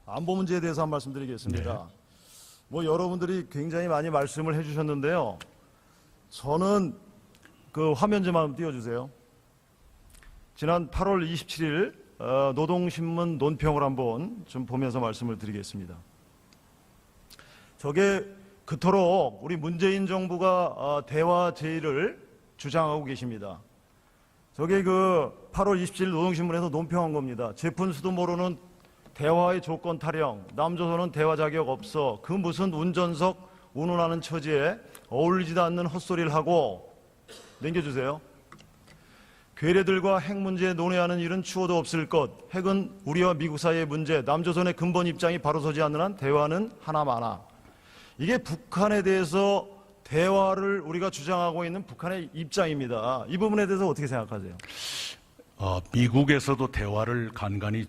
안보 문제에 대해서 한 말씀 드리겠습니다. 네. 뭐 여러분들이 굉장히 많이 말씀을 해주셨는데요. 저는 그 화면 좀 한번 띄워주세요. 지난 8월 27일 노동신문 논평을 한번 좀 보면서 말씀을 드리겠습니다. 저게 그토록 우리 문재인 정부가 대화 제의를 주장하고 계십니다. 저게 그 8월 27일 노동신문에서 논평한 겁니다. 제푼수도 모르는 대화의 조건 타령, 남조선은 대화 자격 없어, 그 무슨 운전석 운운하는 처지에 어울리지도 않는 헛소리를 하고, 넘겨주세요. 괴뢰들과 핵 문제 논의하는 일은 추호도 없을 것, 핵은 우리와 미국 사이의 문제, 남조선의 근본 입장이 바로 서지 않는 한 대화는 하나마나. 이게 북한에 대해서 대화를 우리가 주장하고 있는 북한의 입장입니다. 이 부분에 대해서 어떻게 생각하세요? 미국에서도 대화를 간간히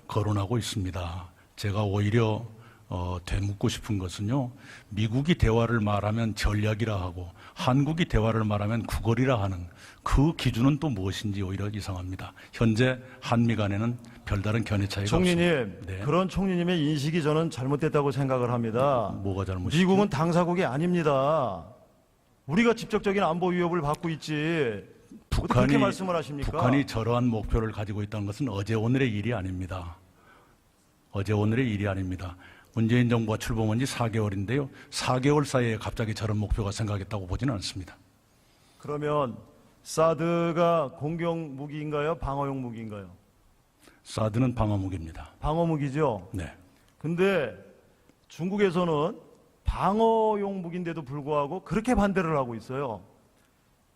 거론하고 있습니다. 제가 오히려 되묻고 싶은 것은요, 미국이 대화를 말하면 전략이라 하고 한국이 대화를 말하면 구걸이라 하는 그 기준은 또 무엇인지 오히려 이상합니다. 현재 한미 간에는 별다른 견해 차이가 총리님, 없습니다. 네. 그런 총리님의 인식이 저는 잘못됐다고 생각을 합니다. 뭐가 잘못이죠? 미국은 당사국이 아닙니다. 우리가 직접적인 안보 위협을 받고 있지. 그렇게 말씀을 하십니까? 북한이 저러한 목표를 가지고 있다는 것은 어제 오늘의 일이 아닙니다. 어제 오늘의 일이 아닙니다. 문재인 정부가 출범한 지 4개월인데요. 4개월 사이에 갑자기 저런 목표가 생각했다고 보지는 않습니다. 그러면 사드가 공격 무기인가요? 방어용 무기인가요? 사드는 방어무기입니다. 방어 무기죠. 네. 근데 중국에서는 방어용 무기인데도 불구하고 그렇게 반대를 하고 있어요.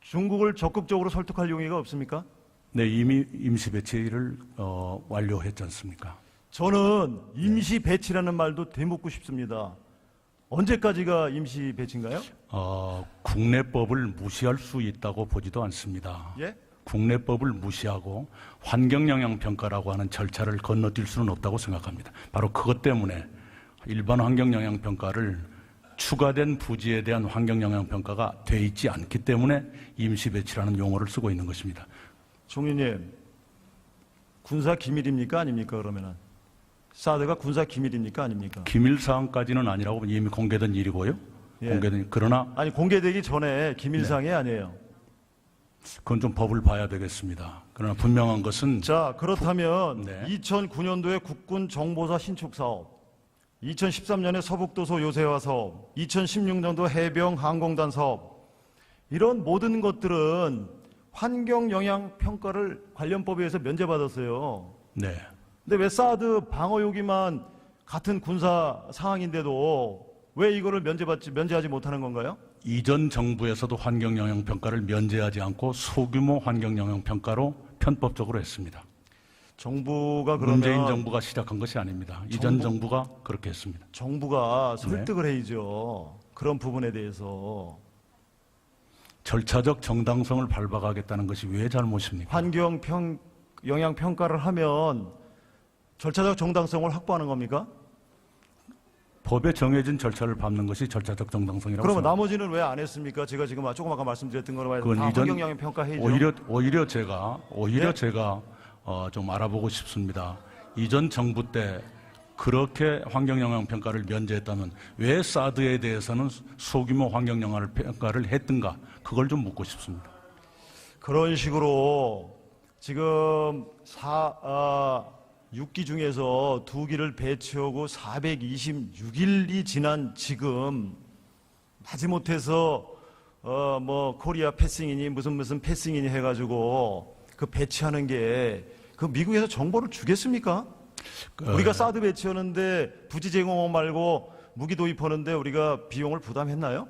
중국을 적극적으로 설득할 용의가 없습니까? 네, 이미 임시 배치를 완료했지 않습니까? 저는 임시 배치라는 말도 되묻고 싶습니다. 언제까지가 임시 배치인가요? 국내법을 무시할 수 있다고 보지도 않습니다. 예? 국내법을 무시하고 환경영향평가라고 하는 절차를 건너뛸 수는 없다고 생각합니다. 바로 그것 때문에 일반 환경영향평가를 추가된 부지에 대한 환경영향평가가 돼 있지 않기 때문에 임시배치라는 용어를 쓰고 있는 것입니다. 총리님, 군사 기밀입니까? 아닙니까? 그러면은 사드가 군사 기밀입니까? 아닙니까? 기밀사항까지는 아니라고 이미 공개된 일이고요. 예. 공개된, 그러나 아니 공개되기 전에 기밀사항이 아니에요. 그건 좀 법을 봐야 되겠습니다. 그러나 분명한 것은 자, 그렇다면 네. 2009년도에 국군 정보사 신축 사업, 2013년에 서북도서 요새화 사업, 2016년도 해병 항공단 사업, 이런 모든 것들은 환경영향평가를 관련법에 의해서 면제받았어요. 네. 근데 왜 사드 방어용기만 같은 군사 상황인데도 왜 이거를 면제하지 못하는 건가요? 이전 정부에서도 환경영향평가를 면제하지 않고 소규모 환경영향평가로 편법적으로 했습니다. 정부가 그러면 문재인 정부가 시작한 것이 아닙니다. 이전 정부가 그렇게 했습니다. 정부가 설득을 해야죠. 그런 부분에 대해서. 절차적 정당성을 밟아가겠다는 것이 왜 잘못입니까? 환경영향평가를 하면 절차적 정당성을 확보하는 겁니까? 법에 정해진 절차를 밟는 것이 절차적 정당성이라고 그러면 생각합니다. 나머지는 왜 안 했습니까? 제가 지금 조금 아까 말씀드렸던 거로 말해서 그건 다 이전- 환경영향평가 해야죠. 오히려 제가 네? 좀 알아보고 싶습니다. 이전 정부 때 그렇게 환경영향평가를 면제했다면 왜 사드에 대해서는 소규모 환경영향평가를 했던가, 그걸 좀 묻고 싶습니다. 그런 식으로 지금 6기 중에서 2기를 배치하고 426일이 지난 지금 마지못해서 코리아 패싱이니 무슨 패싱이니 해가지고 그 배치하는 게 그 미국에서 정보를 주겠습니까? 우리가 사드 배치하는데 부지 제공원 말고 무기 도입하는데 우리가 비용을 부담했나요?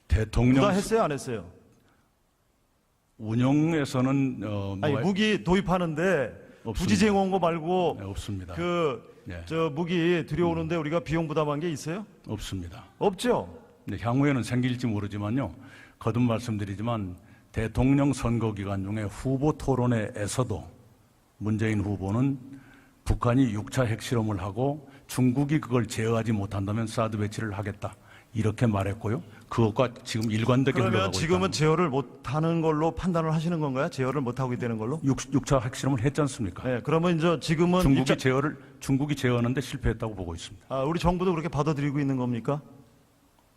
대통령 부담했어요, 안 했어요? 운영에서는 아니 무기 도입하는데 부지 없습니다. 제공원 말고 네, 없습니다. 네. 무기 들여오는데 우리가 비용 부담한 게 있어요? 없습니다. 없죠. 네, 향후에는 생길지 모르지만요. 거듭 말씀드리지만 대통령 선거 기간 중에 후보 토론회에서도 문재인 후보는 북한이 6차 핵실험을 하고 중국이 그걸 제어하지 못한다면 사드 배치를 하겠다, 이렇게 말했고요. 그것과 지금 일관되게 그러면 흘러가고 지금은 있다는 제어를 못하는 걸로 판단을 하시는 건가요? 제어를 못하고 있다는 걸로? 6차 핵실험을 했지 않습니까? 네, 그러면 이제 지금은 중국이 제어하는데 실패했다고 보고 있습니다. 우리 정부도 그렇게 받아들이고 있는 겁니까?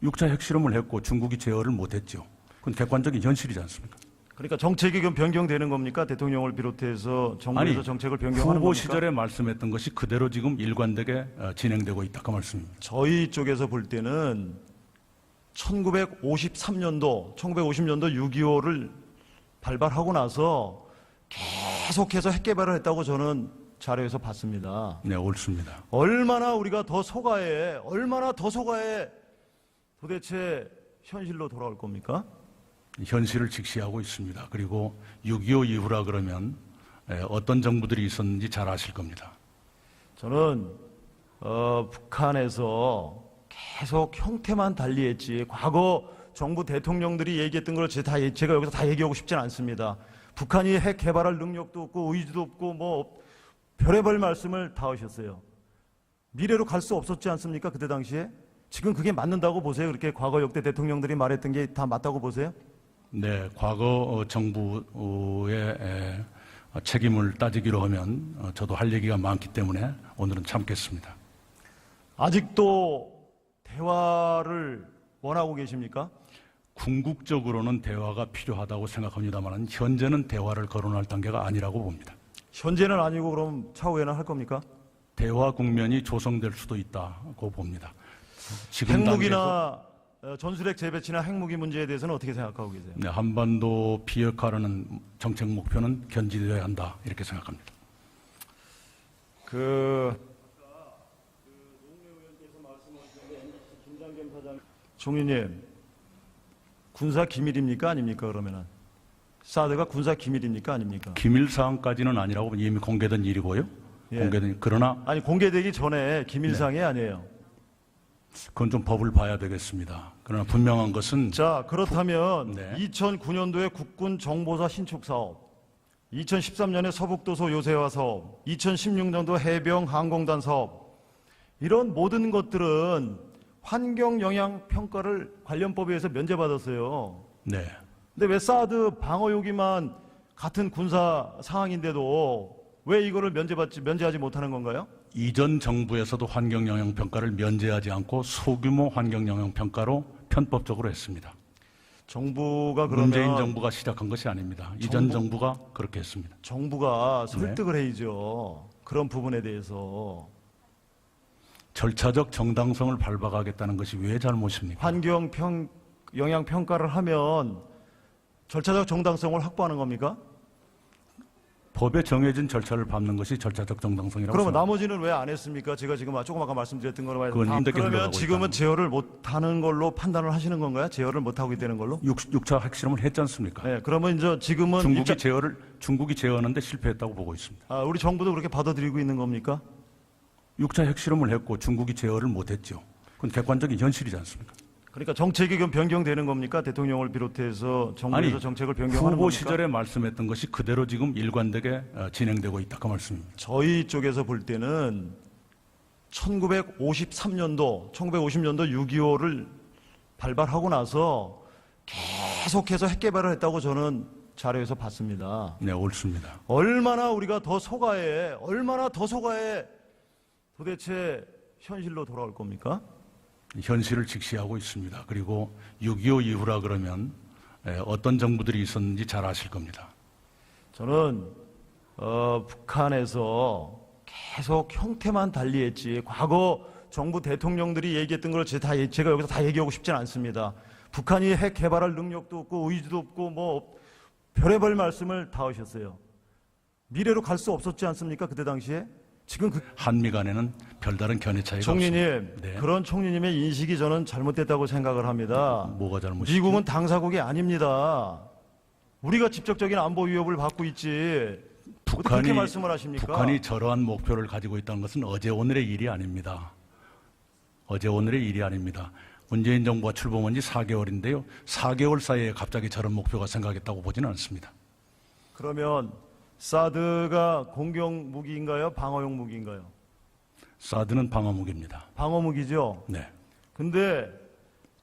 6차 핵실험을 했고 중국이 제어를 못했죠. 그건 객관적인 현실이지 않습니까? 그러니까 정책이 그럼 변경되는 겁니까? 대통령을 비롯해서 정부에서 정책을 변경하는 후보 겁니까? 시절에 말씀했던 것이 그대로 지금 일관되게 진행되고 있다 그 말씀입니다. 저희 쪽에서 볼 때는 1950년도 6.25를 발발하고 나서 계속해서 핵 개발을 했다고 저는 자료에서 봤습니다. 네, 옳습니다. 얼마나 더 속아에 도대체 현실로 돌아올 겁니까? 현실을 직시하고 있습니다. 그리고 6.25 이후라 그러면 어떤 정부들이 있었는지 잘 아실 겁니다. 저는 북한에서 계속 형태만 달리했지 과거 정부 대통령들이 얘기했던 걸 제가 여기서 다 얘기하고 싶지는 않습니다. 북한이 핵 개발할 능력도 없고 의지도 없고 뭐 별의별 말씀을 다 하셨어요. 미래로 갈 수 없었지 않습니까? 그때 당시에. 지금 그게 맞는다고 보세요? 그렇게 과거 역대 대통령들이 말했던 게 다 맞다고 보세요? 네, 과거 정부의 책임을 따지기로 하면 저도 할 얘기가 많기 때문에 오늘은 참겠습니다. 아직도 대화를 원하고 계십니까? 궁극적으로는 대화가 필요하다고 생각합니다만 현재는 대화를 거론할 단계가 아니라고 봅니다. 현재는 아니고 그럼 차후에는 할 겁니까? 대화 국면이 조성될 수도 있다고 봅니다. 지금 핵무기나 전술핵 재배치나 핵무기 문제에 대해서는 어떻게 생각하고 계세요? 네, 한반도 비핵화라는 정책 목표는 견지되어야 한다 이렇게 생각합니다. 총리님, 군사 기밀입니까 아닙니까 그러면은? 사드가 군사 기밀입니까 아닙니까? 기밀 사항까지는 아니라고 이미 공개된 일이고요. 예. 그러나 아니 공개되기 전에 기밀사항이 아니에요. 그건 좀 법을 봐야 되겠습니다. 그러나 분명한 것은 자, 그렇다면 네. 2009년도에 국군 정보사 신축 사업, 2013년에 서북도서 요새화 사업, 2016년도 해병 항공단 사업, 이런 모든 것들은 환경 영향 평가를 관련법에 의해서 면제받았어요. 네. 근데 왜 사드 방어요기만 같은 군사 상황인데도 왜 이거를 면제하지 못하는 건가요? 이전 정부에서도 환경 영향 평가를 면제하지 않고 소규모 환경 영향 평가로 편법적으로 했습니다. 정부가 그러면 문재인 정부가 시작한 것이 아닙니다. 이전 정부가 그렇게 했습니다. 정부가 설득을 해야죠. 그런 부분에 대해서. 절차적 정당성을 밟아가겠다는 것이 왜 잘못입니까? 환경 영향 평가를 하면 절차적 정당성을 확보하는 겁니까? 법에 정해진 절차를 밟는 것이 절차적 정당성이라고 그러면 생각합니다. 나머지는 왜 안 했습니까? 제가 지금 조금 아까 말씀드렸던 거로 그건 말해서 힘들게 그러면 흘러가고 지금은 있다는 제어를 못하는 걸로 판단을 하시는 건가요? 제어를 못하고 있다는 걸로? 6차 핵실험을 했지 않습니까? 네, 그러면 이제 지금은 중국이 제어하는데 실패했다고 보고 있습니다. 우리 정부도 그렇게 받아들이고 있는 겁니까? 6차 핵실험을 했고 중국이 제어를 못했죠. 그건 객관적인 현실이지 않습니까? 그러니까 정책이 그럼 변경되는 겁니까? 대통령을 비롯해서 정부에서 정책을 변경하는 후보 겁니까? 시절에 말씀했던 것이 그대로 지금 일관되게 진행되고 있다 그 말씀입니다. 저희 쪽에서 볼 때는 1950년도 6.25를 발발하고 나서 계속해서 핵 개발을 했다고 저는 자료에서 봤습니다. 네, 옳습니다. 얼마나 더 속아에 도대체 현실로 돌아올 겁니까? 현실을 직시하고 있습니다. 그리고 6.25 이후라 그러면 어떤 정부들이 있었는지 잘 아실 겁니다. 저는 북한에서 계속 형태만 달리했지 과거 정부 대통령들이 얘기했던 걸 제가 여기서 다 얘기하고 싶지는 않습니다. 북한이 핵 개발할 능력도 없고 의지도 없고 뭐 별의별 말씀을 다 하셨어요. 미래로 갈 수 없었지 않습니까? 그때 당시에. 지금 한미 간에는 별다른 견해 차이가 총리님, 없습니다. 네. 그런 총리님의 인식이 저는 잘못됐다고 생각을 합니다. 뭐가 잘못이죠? 미국은 당사국이 아닙니다. 우리가 직접적인 안보 위협을 받고 있지. 어떻게 그렇게 말씀을 하십니까? 북한이 저러한 목표를 가지고 있다는 것은 어제 오늘의 일이 아닙니다. 어제 오늘의 일이 아닙니다. 문재인 정부가 출범한 지 4개월인데요. 4개월 사이에 갑자기 저런 목표가 생각했다고 보지는 않습니다. 그러면 사드가 공격 무기인가요? 방어용 무기인가요? 사드는 방어무기입니다. 방어 무기죠. 네. 근데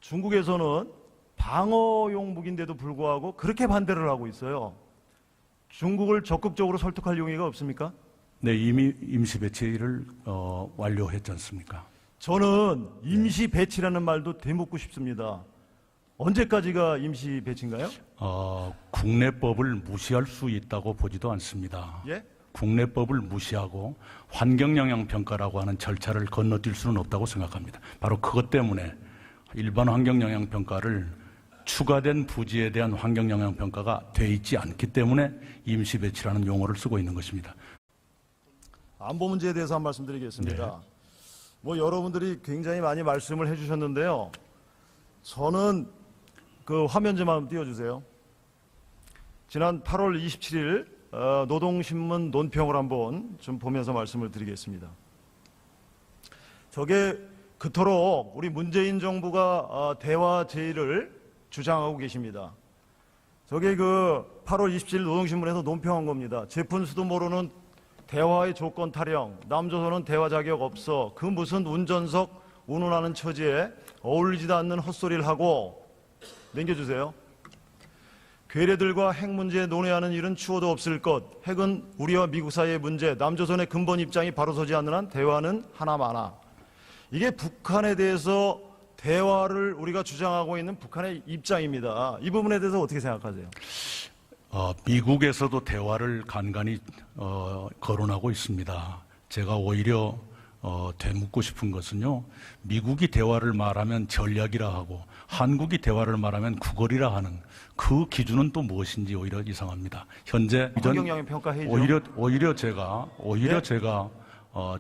중국에서는 방어용 무기인데도 불구하고 그렇게 반대를 하고 있어요. 중국을 적극적으로 설득할 용의가 없습니까? 네, 이미 임시 배치를 완료했지 않습니까? 저는 임시 배치라는 말도 되묻고 싶습니다. 언제까지가 임시 배치인가요? 국내법을 무시할 수 있다고 보지도 않습니다. 예? 국내법을 무시하고 환경영향평가라고 하는 절차를 건너뛸 수는 없다고 생각합니다. 바로 그것 때문에 일반 환경영향평가를 추가된 부지에 대한 환경영향평가가 돼 있지 않기 때문에 임시배치라는 용어를 쓰고 있는 것입니다. 안보 문제에 대해서 한 말씀 드리겠습니다. 뭐 여러분들이 굉장히 많이 말씀을 해주셨는데요. 저는 그 화면 좀 한번 띄워주세요. 지난 8월 27일 노동신문 논평을 한번 좀 보면서 말씀을 드리겠습니다. 저게 그토록 우리 문재인 정부가 대화 제의를 주장하고 계십니다. 저게 그 8월 27일 노동신문에서 논평한 겁니다. 제푼수도 모르는 대화의 조건 타령, 남조선은 대화 자격 없어, 그 무슨 운전석 운운하는 처지에 어울리지도 않는 헛소리를 하고, 넘겨주세요. 괴뢰들과 핵 문제 논의하는 일은 추호도 없을 것, 핵은 우리와 미국 사이의 문제, 남조선의 근본 입장이 바로 서지 않는 한 대화는 하나마나. 이게 북한에 대해서 대화를 우리가 주장하고 있는 북한의 입장입니다. 이 부분에 대해서 어떻게 생각하세요? 미국에서도 대화를 간간히 거론하고 있습니다. 제가 오히려 되묻고 싶은 것은요, 미국이 대화를 말하면 전략이라 하고 한국이 대화를 말하면 구걸이라 하는 그 기준은 또 무엇인지 오히려 이상합니다. 현재 환경영향평가회의죠. 오히려 제가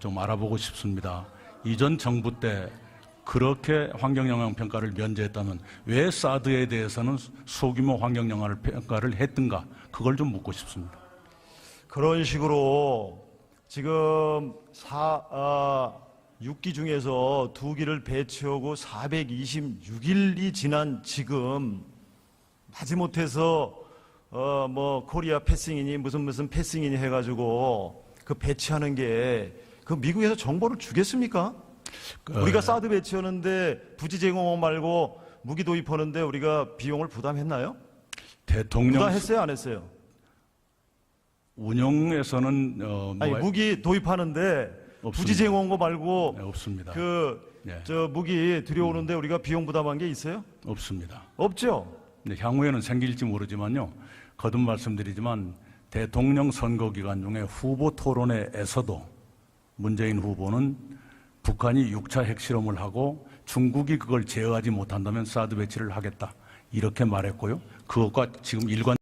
좀 알아보고 싶습니다. 이전 정부 때 그렇게 환경영향평가를 면제했다면 왜 사드에 대해서는 소규모 환경영향평가를 했던가, 그걸 좀 묻고 싶습니다. 그런 식으로 지금 6기 중에서 2기를 배치하고 426일이 지난 지금 마지못해서 뭐 코리아 패싱이니 무슨 패싱이니 해가지고 그 배치하는 게 그 미국에서 정보를 주겠습니까? 우리가 사드 배치하는데 부지 제공업 말고 무기 도입하는데 우리가 비용을 부담했나요? 부담했어요, 안 했어요? 운영에서는 무기 도입하는데 없습니다. 부지 제공한 거 말고 네, 없습니다. 무기 들여오는데 우리가 비용 부담한 게 있어요? 없습니다. 없죠. 네, 향후에는 생길지 모르지만요, 거듭 말씀드리지만 대통령 선거 기간 중에 후보 토론회에서도 문재인 후보는 북한이 6차 핵실험을 하고 중국이 그걸 제어하지 못한다면 사드 배치를 하겠다, 이렇게 말했고요. 그것과 지금 일관